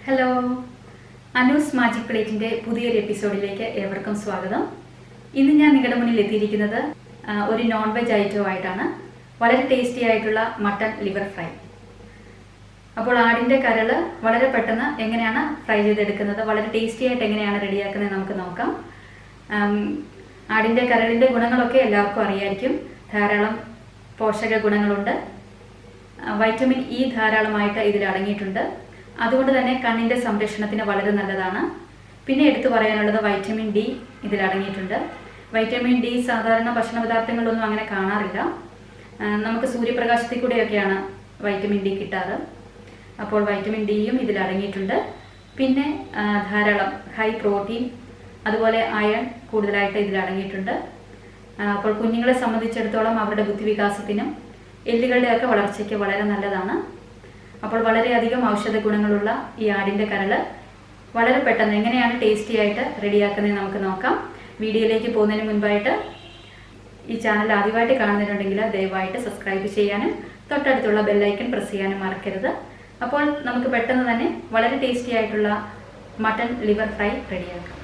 Hello, Anu's magic പ്ലേറ്റിൻ്റെ പുതിയൊരു എപ്പിസോഡിലേക്ക് ഏവർക്കും സ്വാഗതം. ഇന്ന് ഞാൻ നിങ്ങളുടെ മുന്നിൽ എത്തിയിരിക്കുന്നത് ഒരു നോൺ വെജ് ഐറ്റവുമായിട്ടാണ്. വളരെ ടേസ്റ്റി ആയിട്ടുള്ള മട്ടൺ ലിവർ ഫ്രൈ. അപ്പോൾ ആടിൻ്റെ കരൾ വളരെ പെട്ടെന്ന് എങ്ങനെയാണ് ഫ്രൈ ചെയ്തെടുക്കുന്നത്, വളരെ ടേസ്റ്റി ആയിട്ട് എങ്ങനെയാണ് റെഡിയാക്കുന്നത് നമുക്ക് നോക്കാം. ആടിൻ്റെ കരളിൻ്റെ ഗുണങ്ങളൊക്കെ എല്ലാവർക്കും അറിയായിരിക്കും. ധാരാളം പോഷക ഗുണങ്ങളുണ്ട്. വൈറ്റമിൻ ഇ ധാരാളമായിട്ട് ഇതിൽ അടങ്ങിയിട്ടുണ്ട്. അതുകൊണ്ട് തന്നെ കണ്ണിൻ്റെ സംരക്ഷണത്തിന് വളരെ നല്ലതാണ്. പിന്നെ എടുത്തു പറയാനുള്ളത് വൈറ്റമിൻ ഡി ഇതിൽ അടങ്ങിയിട്ടുണ്ട്. വൈറ്റമിൻ ഡി സാധാരണ ഭക്ഷണ പദാർത്ഥങ്ങളിലൊന്നും അങ്ങനെ കാണാറില്ല. നമുക്ക് സൂര്യപ്രകാശത്തിൽ കൂടെയൊക്കെയാണ് വൈറ്റമിൻ ഡി കിട്ടാറ്. അപ്പോൾ വൈറ്റമിൻ ഡിയും ഇതിൽ അടങ്ങിയിട്ടുണ്ട്. പിന്നെ ധാരാളം ഹൈ പ്രോട്ടീൻ, അതുപോലെ അയൺ കൂടുതലായിട്ട് ഇതിൽ അടങ്ങിയിട്ടുണ്ട്. അപ്പോൾ കുഞ്ഞുങ്ങളെ സംബന്ധിച്ചിടത്തോളം അവരുടെ ബുദ്ധിവികാസത്തിനും എല്ലുകളുടെയൊക്കെ വളർച്ചയ്ക്ക് വളരെ നല്ലതാണ്. അപ്പോൾ വളരെയധികം ഔഷധ ഗുണങ്ങളുള്ള ഈ ആടിൻ്റെ കരൾ വളരെ പെട്ടെന്ന് എങ്ങനെയാണ് ടേസ്റ്റി ആയിട്ട് റെഡിയാക്കുന്നത് നമുക്ക് നോക്കാം. വീഡിയോയിലേക്ക് പോകുന്നതിന് മുൻപായിട്ട് ഈ ചാനൽ ആദ്യമായിട്ട് കാണുന്നതിനുണ്ടെങ്കിൽ ദയവായിട്ട് സബ്സ്ക്രൈബ് ചെയ്യാനും തൊട്ടടുത്തുള്ള ബെല്ലൈക്കൺ പ്രസ് ചെയ്യാനും മറക്കരുത്. അപ്പോൾ നമുക്ക് പെട്ടെന്ന് തന്നെ വളരെ ടേസ്റ്റി ആയിട്ടുള്ള മട്ടൺ ലിവർ ഫ്രൈ റെഡിയാക്കാം.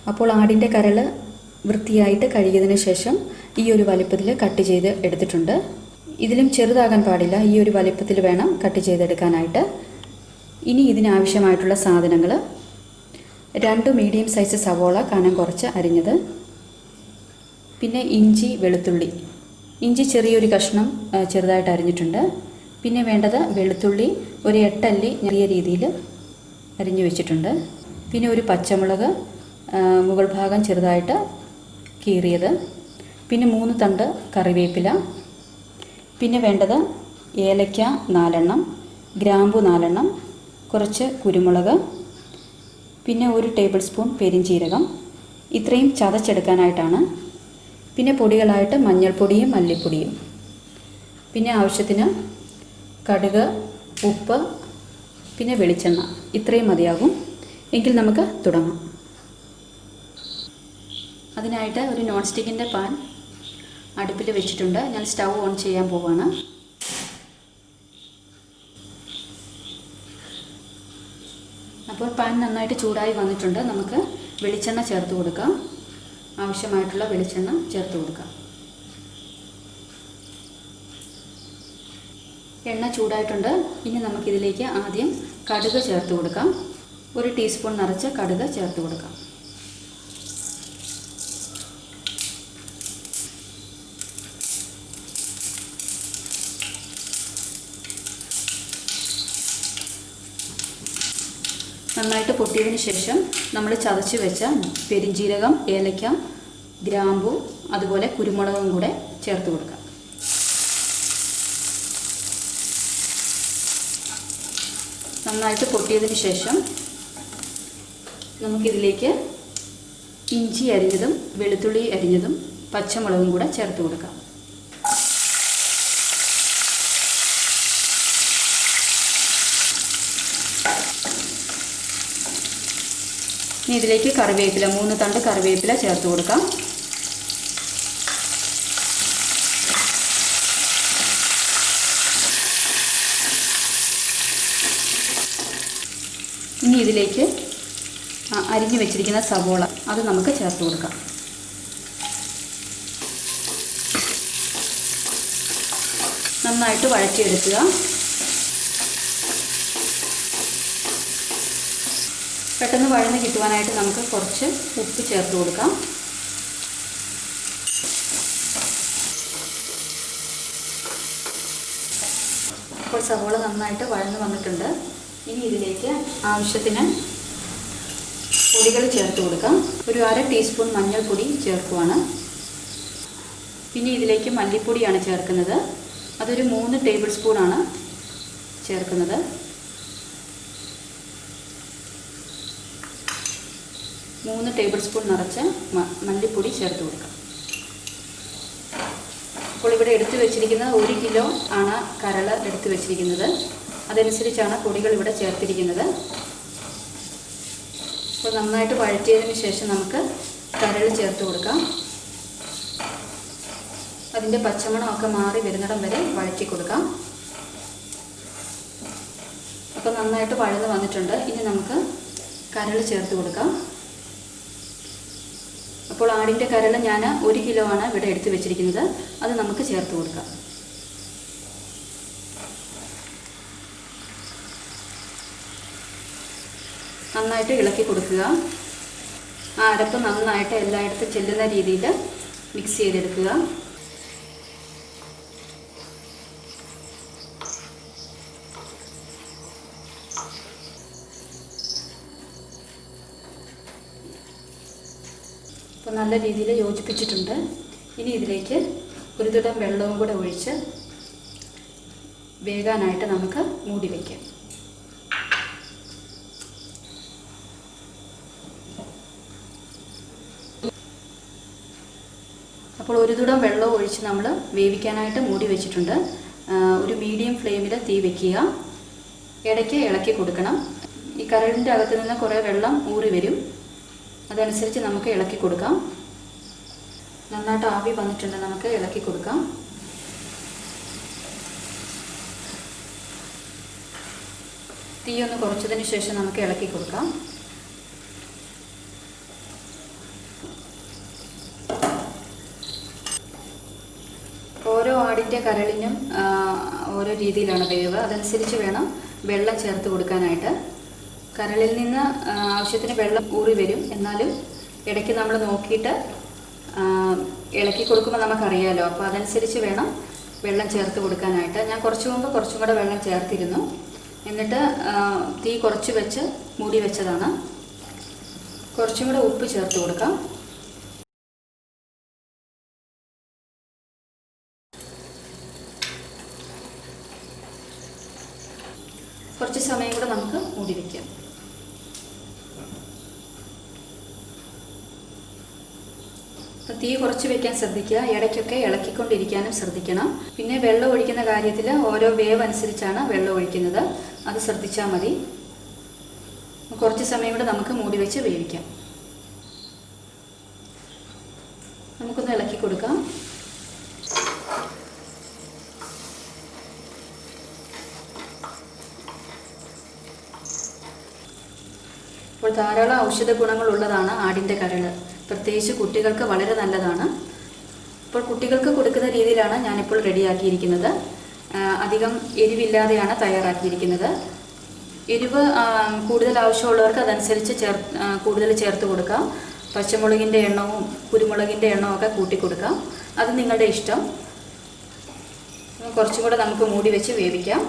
അപ്പോൾ ആടിൻ്റെ കരൾ വൃത്തിയായിട്ട് കഴുകിയതിന് ശേഷം ഈ ഒരു വലിപ്പത്തിൽ കട്ട് ചെയ്ത് എടുത്തിട്ടുണ്ട്. ഇതിലും ചെറുതാകാൻ പാടില്ല, ഈ ഒരു വലിപ്പത്തിൽ വേണം കട്ട് ചെയ്തെടുക്കാനായിട്ട്. ഇനി ഇതിനാവശ്യമായിട്ടുള്ള സാധനങ്ങൾ: 2 മീഡിയം സൈസ് സവോള കനം കുറച്ച് അരിഞ്ഞത്, പിന്നെ ഇഞ്ചി വെളുത്തുള്ളി, ഇഞ്ചി ചെറിയൊരു കഷ്ണം ചെറുതായിട്ട് അരിഞ്ഞിട്ടുണ്ട്. പിന്നെ വേണ്ടത് വെളുത്തുള്ളി ഒരു 8 അല്ലി ചെറിയ രീതിയിൽ അരിഞ്ഞു വെച്ചിട്ടുണ്ട്. പിന്നെ ഒരു പച്ചമുളക് മുകൾ ഭാഗം ചെറുതായിട്ട് കീറിയത്, പിന്നെ 3 തണ്ട് കറിവേപ്പില, പിന്നെ വേണ്ടത് ഏലക്ക 4 എണ്ണം, ഗ്രാമ്പു 4 എണ്ണം, കുറച്ച് കുരുമുളക്, പിന്നെ 1 ടേബിൾ സ്പൂൺ പെരിഞ്ജീരകം. ഇത്രയും ചതച്ചെടുക്കാനായിട്ടാണ്. പിന്നെ പൊടികളായിട്ട് മഞ്ഞൾപ്പൊടിയും മല്ലിപ്പൊടിയും, പിന്നെ ആവശ്യത്തിന് കടുക്, ഉപ്പ്, പിന്നെ വെളിച്ചെണ്ണ. ഇത്രയും മതിയാകും. എങ്കിൽ നമുക്ക് തുടങ്ങാം. അതിനായിട്ട് ഒരു നോൺ സ്റ്റിക്കിൻ്റെ പാൻ അടുപ്പിൽ വെച്ചിട്ടുണ്ട്. ഞാൻ സ്റ്റൗ ഓൺ ചെയ്യാൻ പോവാണ്. അപ്പോൾ പാൻ നന്നായിട്ട് ചൂടായി വന്നിട്ടുണ്ട്. നമുക്ക് വെളിച്ചെണ്ണ ചേർത്ത് കൊടുക്കാം. ആവശ്യമായിട്ടുള്ള വെളിച്ചെണ്ണ ചേർത്ത് കൊടുക്കാം. എണ്ണ ചൂടായിട്ടുണ്ട്. ഇനി നമുക്കിതിലേക്ക് ആദ്യം കടുക് ചേർത്ത് കൊടുക്കാം. 1 ടീസ്പൂൺ നിറച്ച് കടുക് ചേർത്ത് കൊടുക്കാം. നന്നായിട്ട് പൊട്ടിയതിന് ശേഷം നമ്മൾ ചതച്ച് വെച്ച പെരിഞ്ജീരകം, ഏലക്ക, ഗ്രാമ്പു, അതുപോലെ കുരുമുളകും കൂടെ ചേർത്ത് കൊടുക്കാം. നന്നായിട്ട് പൊട്ടിയതിന് ശേഷം നമുക്കിതിലേക്ക് ഇഞ്ചി അരിഞ്ഞതും വെളുത്തുള്ളി അരിഞ്ഞതും പച്ചമുളകും കൂടെ ചേർത്ത് കൊടുക്കാം. ഇനി ഇതിലേക്ക് കറിവേപ്പില 3 തണ്ട് കറിവേപ്പില ചേർത്ത് കൊടുക്കാം. ഇനി ഇതിലേക്ക് അരിഞ്ഞു വെച്ചിരിക്കുന്ന സവോള അത് നമുക്ക് ചേർത്ത് കൊടുക്കാം. നന്നായിട്ട് വഴറ്റിയെടുക്കുക. പെട്ടെന്ന് വഴന്ന് കിട്ടുവാനായിട്ട് നമുക്ക് കുറച്ച് ഉപ്പ് ചേർത്ത് കൊടുക്കാം. അപ്പോൾ സവോള നന്നായിട്ട് വഴന്ന് വന്നിട്ടുണ്ട്. ഇനി ഇതിലേക്ക് ആവശ്യത്തിന് പൊടികൾ ചേർത്ത് കൊടുക്കാം. ഒരു 1/2 ടീസ്പൂൺ മഞ്ഞൾപ്പൊടി ചേർക്കുവാണ്. പിന്നെ ഇതിലേക്ക് മല്ലിപ്പൊടിയാണ് ചേർക്കുന്നത്. അതൊരു 3 ടേബിൾ സ്പൂണാണ് ചേർക്കുന്നത്. മൂന്ന് ടേബിൾ സ്പൂൺ നിറച്ച് മല്ലിപ്പൊടി ചേർത്ത് കൊടുക്കാം. അപ്പോൾ ഇവിടെ എടുത്തു വെച്ചിരിക്കുന്നത് 1 കിലോ ആണ് കരൾ എടുത്തു വെച്ചിരിക്കുന്നത്. അതനുസരിച്ചാണ് പൊടികൾ ഇവിടെ ചേർത്തിരിക്കുന്നത്. അപ്പോൾ നന്നായിട്ട് വഴറ്റിയതിന് ശേഷം നമുക്ക് കരൾ ചേർത്ത് കൊടുക്കാം. അതിൻ്റെ പച്ചമണമൊക്കെ മാറി വരുന്നിടം വരെ വഴറ്റി കൊടുക്കാം. അപ്പോൾ നന്നായിട്ട് വഴന്ന് വന്നിട്ടുണ്ട്. ഇനി നമുക്ക് കരൾ ചേർത്ത് കൊടുക്കാം. അപ്പോൾ ആടിൻ്റെ കരൾ ഞാൻ 1 കിലോ ആണ് ഇവിടെ എടുത്ത് വെച്ചിരിക്കുന്നത്. അത് നമുക്ക് ചേർത്ത് കൊടുക്കാം. നന്നായിട്ട് ഇളക്കി കൊടുക്കുക. ആ അരപ്പ് നന്നായിട്ട് എല്ലായിടത്തും ചെല്ലുന്ന രീതിയിൽ മിക്സ് ചെയ്തെടുക്കുക. അപ്പോൾ നല്ല രീതിയിൽ യോജിപ്പിച്ചിട്ടുണ്ട്. ഇനി ഇതിലേക്ക് ഒരു തുടം വെള്ളവും കൂടെ ഒഴിച്ച് വേകാനായിട്ട് നമുക്ക് മൂടി വയ്ക്കാം. അപ്പോൾ ഒരു തുടം വെള്ളം ഒഴിച്ച് നമ്മൾ വേവിക്കാനായിട്ട് മൂടി വെച്ചിട്ടുണ്ട്. ഒരു മീഡിയം ഫ്ലെയിമിൽ തീ വയ്ക്കുക. ഇടയ്ക്ക് ഇളക്കി കൊടുക്കണം. ഈ കരളിൻ്റെ അകത്ത് നിന്ന് കുറേ വെള്ളം ഊറി വരും. അതനുസരിച്ച് നമുക്ക് ഇളക്കി കൊടുക്കാം. നന്നായിട്ട് ആവി വന്നിട്ടുണ്ട്. നമുക്ക് ഇളക്കി കൊടുക്കാം. തീ ഒന്ന് കുറച്ചതിന് ശേഷം നമുക്ക് ഇളക്കി കൊടുക്കാം. ഓരോ ആടിൻ്റെ കരളിനും ഓരോ രീതിയിലാണ് വേവ്. അതനുസരിച്ച് വേണം വെള്ളം ചേർത്ത് കൊടുക്കാനായിട്ട്. കരളിൽ നിന്ന് ആവശ്യത്തിന് വെള്ളം ഊറി വരും. എന്നാലും ഇടയ്ക്ക് നമ്മൾ നോക്കിയിട്ട് ഇളക്കി കൊടുക്കുമ്പോൾ നമുക്കറിയാമല്ലോ. അപ്പോൾ അതനുസരിച്ച് വേണം വെള്ളം ചേർത്ത് കൊടുക്കാനായിട്ട്. ഞാൻ കുറച്ചും കൂടെ വെള്ളം ചേർത്തിരുന്നു. എന്നിട്ട് തീ കുറച്ച് വെച്ച് മൂടി വെച്ചതാണ്. കുറച്ചും കൂടെ ഉപ്പ് ചേർത്ത് കൊടുക്കാം. കുറച്ച് സമയം കൂടെ നമുക്ക് മൂടി വയ്ക്കാം. തീ കുറച്ച് വെക്കാൻ ശ്രദ്ധിക്കുക. ഇടയ്ക്കൊക്കെ ഇളക്കിക്കൊണ്ടിരിക്കാനും ശ്രദ്ധിക്കണം. പിന്നെ വെള്ളം ഒഴിക്കുന്ന കാര്യത്തിൽ ഓരോ വേവ് അനുസരിച്ചാണ് വെള്ളം ഒഴിക്കുന്നത്. അത് ശ്രദ്ധിച്ചാൽ മതി. കുറച്ച് സമയം കൂടെ നമുക്ക് മൂടി വെച്ച് വേവിക്കാം. നമുക്കൊന്ന് ഇളക്കി കൊടുക്കാം. അപ്പോൾ ധാരാളം ഔഷധ ഗുണങ്ങളുള്ളതാണ് ആടിൻ്റെ കരൾ. പ്രത്യേകിച്ച് കുട്ടികൾക്ക് വളരെ നല്ലതാണ്. ഇപ്പോൾ കുട്ടികൾക്ക് കൊടുക്കുന്ന രീതിയിലാണ് ഞാനിപ്പോൾ റെഡിയാക്കിയിരിക്കുന്നത്. അധികം എരിവില്ലാതെയാണ് തയ്യാറാക്കിയിരിക്കുന്നത്. എരിവ് കൂടുതൽ ആവശ്യമുള്ളവർക്ക് അതനുസരിച്ച് കൂടുതൽ ചേർത്ത് കൊടുക്കാം. പച്ചമുളകിൻ്റെ എണ്ണവും കുരുമുളകിൻ്റെ എണ്ണവും ഒക്കെ കൂട്ടി കൊടുക്കാം. അത് നിങ്ങളുടെ ഇഷ്ടം. കുറച്ചും കൂടെ നമുക്ക് മൂടി വെച്ച് വേവിക്കാം.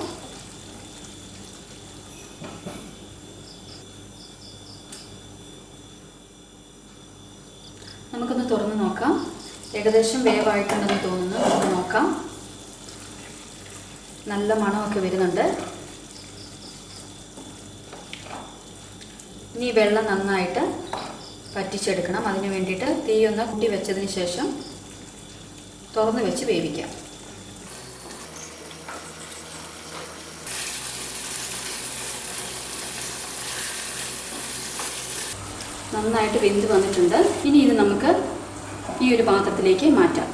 നമുക്കൊന്ന് തുറന്ന് നോക്കാം. ഏകദേശം വേവായിട്ടുണ്ടെന്ന് തോന്നുന്നു. നമുക്ക് നോക്കാം. നല്ല മണമൊക്കെ വരുന്നുണ്ട്. ഇനി വെള്ളം നന്നായിട്ട് പറ്റിച്ചെടുക്കണം. അതിന് വേണ്ടിയിട്ട് തീ ഒന്ന് കൂട്ടി വെച്ചതിന് ശേഷം തുറന്ന് വെച്ച് വേവിക്കാം. നന്നായിട്ട് വെന്ത് വന്നിട്ടുണ്ട്. ഇനി ഇത് നമുക്ക് ഈ ഒരു പാത്രത്തിലേക്ക് മാറ്റാം.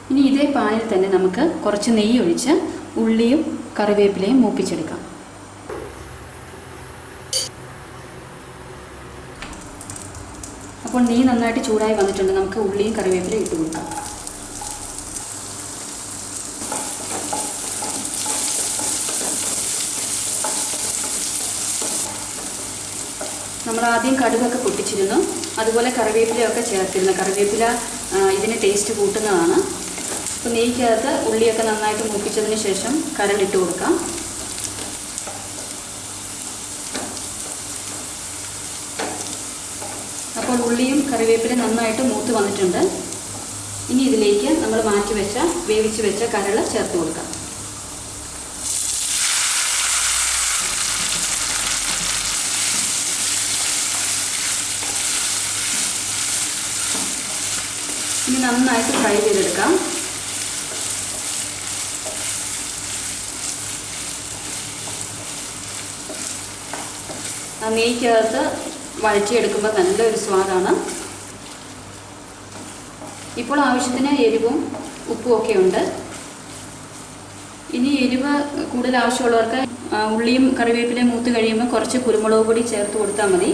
ഇനി ഇതേ പാനിൽ തന്നെ നമുക്ക് കുറച്ച് നെയ്യ് ഒഴിച്ച് ഉള്ളിയും കറിവേപ്പിലയും മൂപ്പിച്ചെടുക്കാം. അപ്പോൾ നെയ്യ് നന്നായിട്ട് ചൂടായി വന്നിട്ടുണ്ട്. നമുക്ക് ഉള്ളിയും കറിവേപ്പിലയും ഇട്ട് കൊടുക്കാം. നമ്മൾ ആദ്യം കടുകൊക്കെ പൊട്ടിച്ചിരുന്നു, അതുപോലെ കറിവേപ്പിലയൊക്കെ ചേർത്തിരുന്നു. കറിവേപ്പില ഇതിന് ടേസ്റ്റ് കൂട്ടുന്നതാണ്. അപ്പോൾ നെയ്ക്കകത്ത് ഉള്ളിയൊക്കെ നന്നായിട്ട് മൂപ്പിച്ചതിന് ശേഷം കരളിട്ട് കൊടുക്കാം. അപ്പോൾ ഉള്ളിയും കറിവേപ്പിലയും നന്നായിട്ട് മൂത്ത് വന്നിട്ടുണ്ട്. ഇനി ഇതിലേക്ക് നമ്മൾ വേവിച്ച് വെച്ച കരൾ ചേർത്ത് കൊടുക്കാം. ഇനി നന്നായിട്ട് ഫ്രൈ ചെയ്തെടുക്കാം. നെയ്ക്കകത്ത് വഴറ്റിയെടുക്കുമ്പോൾ നല്ലൊരു സ്വാദാണ്. ഇപ്പോൾ ആവശ്യത്തിന് എരിവും ഉപ്പും ഒക്കെ ഉണ്ട്. ഇനി എരിവ് കൂടുതൽ ആവശ്യമുള്ളവർക്ക് ഉള്ളിയും കറിവേപ്പിലയും മൂത്ത് കഴിയുമ്പോൾ കുറച്ച് കുരുമുളക് പൊടി ചേർത്ത് കൊടുത്താൽ മതി.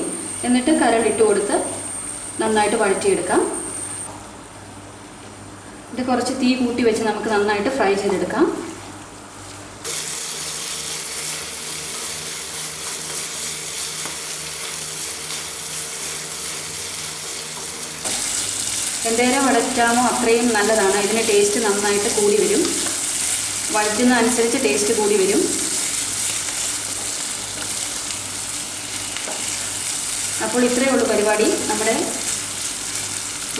എന്നിട്ട് കരളിട്ട് കൊടുത്ത് നന്നായിട്ട് വഴറ്റിയെടുക്കാം. ഇത് കുറച്ച് തീ കൂട്ടി വെച്ച് നമുക്ക് നന്നായിട്ട് ഫ്രൈ ചെയ്തെടുക്കാം. എന്തേരം വഴറ്റാമോ അത്രയും നല്ലതാണ്. ഇതിന് ടേസ്റ്റ് നന്നായിട്ട് കൂടി വരും. വഴറ്റുന്ന അനുസരിച്ച് ടേസ്റ്റ് കൂടി വരും. അപ്പോൾ ഇത്രയേ ഉള്ളൂ പരിപാടി. നമ്മുടെ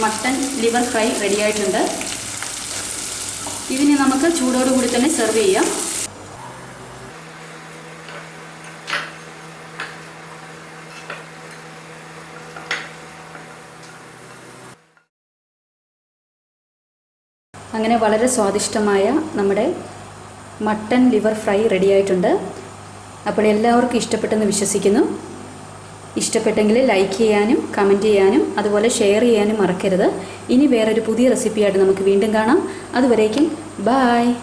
മട്ടൺ ലിവർ ഫ്രൈ റെഡിയായിട്ടുണ്ട്. ഇതിന് നമുക്ക് ചൂടോടുകൂടി തന്നെ സെർവ് ചെയ്യാം. അങ്ങനെ വളരെ സ്വാദിഷ്ടമായ നമ്മുടെ മട്ടൺ ലിവർ ഫ്രൈ റെഡിയായിട്ടുണ്ട്. അപ്പോൾ എല്ലാവർക്കും ഇഷ്ടപ്പെട്ടെന്ന് വിശ്വസിക്കുന്നു. ഇഷ്ടപ്പെട്ടെങ്കിൽ ലൈക്ക് ചെയ്യാനും കമൻറ്റ് ചെയ്യാനും അതുപോലെ ഷെയർ ചെയ്യാനും മറക്കരുത്. ഇനി വേറൊരു പുതിയ റെസിപ്പിയായിട്ട് നമുക്ക് വീണ്ടും കാണാം. അതുവരേക്കും ബായ്.